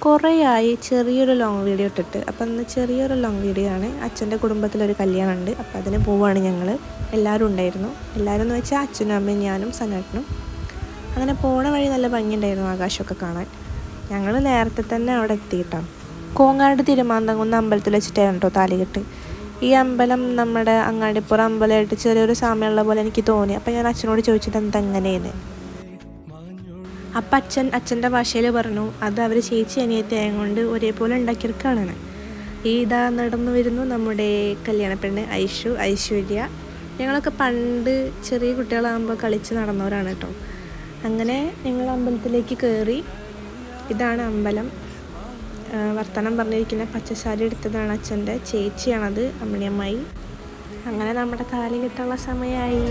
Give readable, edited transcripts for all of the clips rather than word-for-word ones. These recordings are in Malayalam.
കുറേയായി ചെറിയൊരു ലോങ് വീഡിയോ ഇട്ടിട്ട്. അപ്പം ഇന്ന് ചെറിയൊരു ലോങ് വീഡിയോ ആണ്. അച്ഛൻ്റെ കുടുംബത്തിലൊരു കല്യാണമുണ്ട്. അപ്പം അതിന് പോവുകയാണ് ഞങ്ങൾ. എല്ലാവരും ഉണ്ടായിരുന്നു. എല്ലാവരും എന്ന് വെച്ചാൽ അച്ഛനും അമ്മയും ഞാനും സനേട്ടനും. അങ്ങനെ പോണ വഴി നല്ല ഭംഗിയുണ്ടായിരുന്നു ആകാശമൊക്കെ കാണാൻ. ഞങ്ങൾ നേരത്തെ തന്നെ അവിടെ എത്തിയിട്ടാണ്. കോങ്ങാട് തിരുമാന്തംകുന്ന് അമ്പലത്തിൽ വെച്ചിട്ടായിരുന്നു കേട്ടോ താലികെട്ട്. ഈ അമ്പലം നമ്മുടെ അങ്ങാടിപ്പുറം അമ്പലമായിട്ട് ചെറിയൊരു സാമ്യമുള്ള പോലെ എനിക്ക് തോന്നി. അപ്പം ഞാൻ അച്ഛനോട് ചോദിച്ചിട്ട് എന്തെങ്ങനെയെന്ന്. അപ്പം അച്ഛൻ്റെ ഭാഷയിൽ പറഞ്ഞു അത് അവർ ചേച്ചി അനിയത്തിയായത് കൊണ്ട് ഒരേപോലെ ഉണ്ടാക്കിയെടുക്കുകയാണ്. ഇതാ നടന്നു വരുന്നു നമ്മുടെ കല്യാണപ്പെണ്ണ് ഐശ്വര്യ. ഞങ്ങളൊക്കെ പണ്ട് ചെറിയ കുട്ടികളാകുമ്പോൾ കളിച്ച് നടന്നവരാണ് കേട്ടോ. അങ്ങനെ ഞങ്ങൾ അമ്പലത്തിലേക്ക് കയറി. ഇതാണ് അമ്പലം. വർത്തമാനം പറഞ്ഞിരിക്കുന്ന പച്ചസാരി എടുത്തതാണ് അച്ഛൻ്റെ ചേച്ചിയാണത്, അമ്മിണിയമ്മായി. അങ്ങനെ നമ്മുടെ താലി കെട്ടാനുള്ള സമയമായി.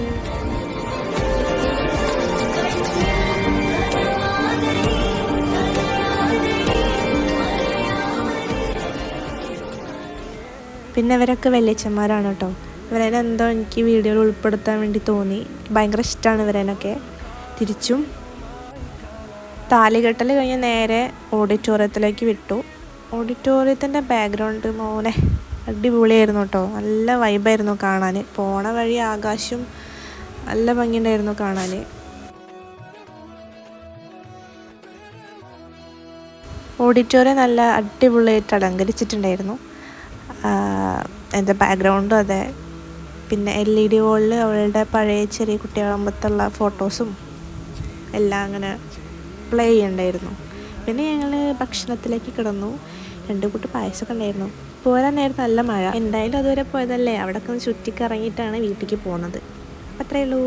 പിന്നെ ഇവരൊക്കെ വെള്ളിച്ചന്മാരാണ് കേട്ടോ. ഇവരെന്തോ എനിക്ക് വീഡിയോയിൽ ഉൾപ്പെടുത്താൻ വേണ്ടി തോന്നി. ഭയങ്കര ഇഷ്ടമാണ് ഇവരനൊക്കെ. തിരിച്ചും താലികെട്ടൽ കഴിഞ്ഞ് നേരെ ഓഡിറ്റോറിയത്തിലേക്ക് വിട്ടു. ഓഡിറ്റോറിയത്തിൻ്റെ ബാക്ക്ഗ്രൗണ്ട് മോനെ അടിപൊളിയായിരുന്നു കേട്ടോ. നല്ല വൈബായിരുന്നു കാണാൻ. പോണ വഴി ആകാശം നല്ല ഭംഗിയുണ്ടായിരുന്നു കാണാൻ. ഓഡിറ്റോറിയം നല്ല അടിപൊളിയായിട്ട് അലങ്കരിച്ചിട്ടുണ്ടായിരുന്നു. എൻ്റെ ബാക്ക്ഗ്രൗണ്ടും അതെ. പിന്നെ LED വോളിൽ അവളുടെ പഴയ ചെറിയ കുട്ടികളാകുമ്പോഴത്തുള്ള ഫോട്ടോസും എല്ലാം അങ്ങനെ പ്ലേ ചെയ്യണ്ടായിരുന്നു. പിന്നെ ഞങ്ങൾ ഭക്ഷണത്തിലേക്ക് കിടന്നു. 2 കൂട്ട് പായസമൊക്കെ ഉണ്ടായിരുന്നു. പോരാനായിരുന്നു നല്ല മഴ. എന്തായാലും അതുവരെ പോയതല്ലേ, അവിടെ ഒക്കെ ഒന്ന് ചുറ്റിക്കറങ്ങിയിട്ടാണ് വീട്ടിലേക്ക് പോകുന്നത്. അപ്പം അത്രയേ ഉള്ളൂ.